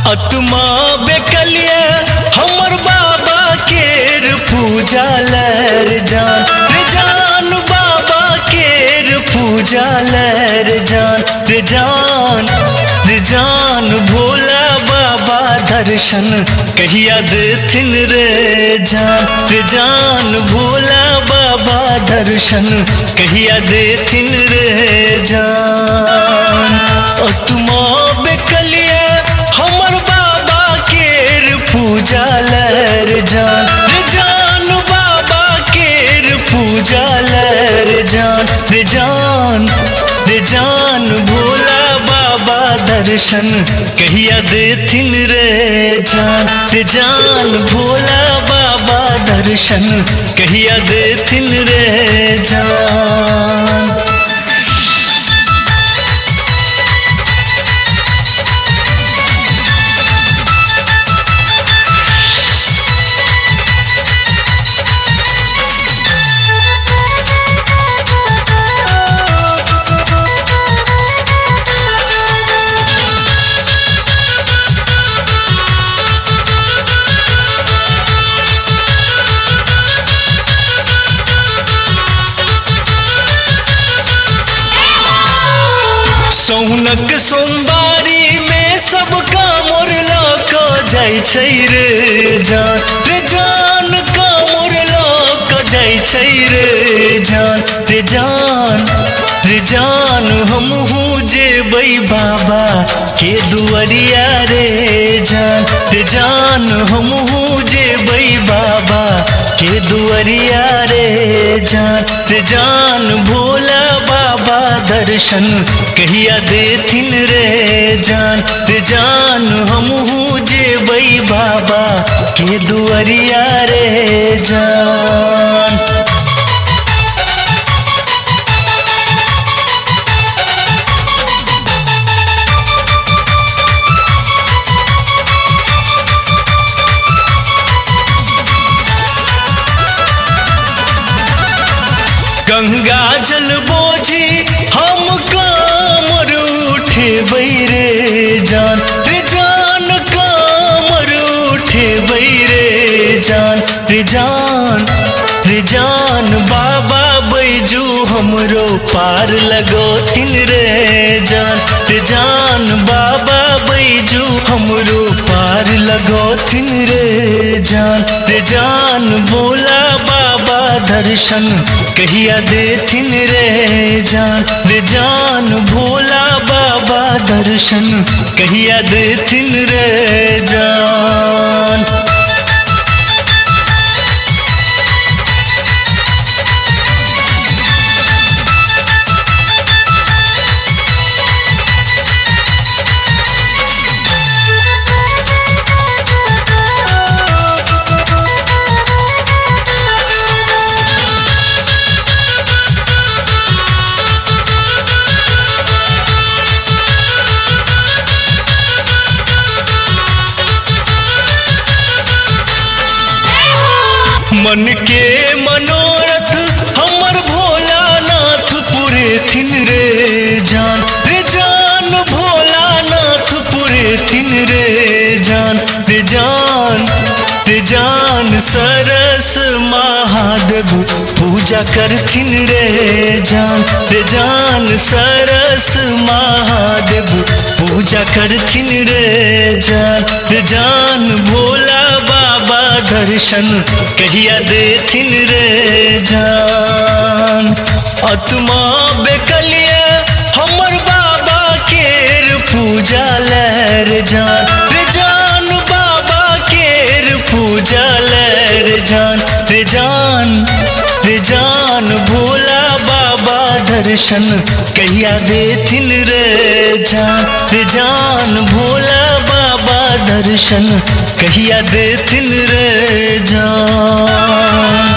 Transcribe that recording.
आत्मा बेकलिया हमर बाबा केर पूजा लर जान रे जान बाबा केर पूजा लर जान रे जान भोला बाबा दर्शन कहिया देथिन रे जान भोला बाबा दर्शन कहिया देथिन रे जान आत्मा बेकलिया हमर बाबा केर पूजा लर जान रे जान बाबा केर पूजा लर जान रे जान भोला बाबा दर्शन कहिया देथिन रे जान भोला बाबा दर्शन कहिया देथिन रे जान। सौनक सोमवारी में सब कामर लक जाइ छै रे जान कामर लक जाइ छै रे जान हमहू जेबै बाबा के दुआरिया रे जान हमहू जेबै बाबा के दुआरिया रे जान भोला बाबा दर्शन कहिया देथिन रे जान हमहू जेबै बाबा के दुआरिया रे जान। गंगा जल बोझी हम कामर उठेबै रे जान कामर उठेबै रे जान बाबा बैजू हमरो पार लगोथिन रे जान बाबा बैजू हमरो पार लगोथिन रे जान भोला बाबा दर्शन कहिया देथिन रे जान भोला बाबा दर्शन कहिया देथिन रे जान। मन के मनोरथ हमर भोलानाथ पुरेथिन रे जान भोलानाथ पुरेथिन रे जान सरस महादेव पूजा करथिन रे जान सरस महादेव पूजा करथिन रे जान भोला बाबा दर्शन कहिया देथिन रे जान। आत्मा बेकलिया हमर बाबा केर पूजा लर जान बाबा केर पूजा लर जान भोला बाबा दर्शन कहिया देथिन रे जान भोला बाबा दर्शन कहिया देथिन रे जान।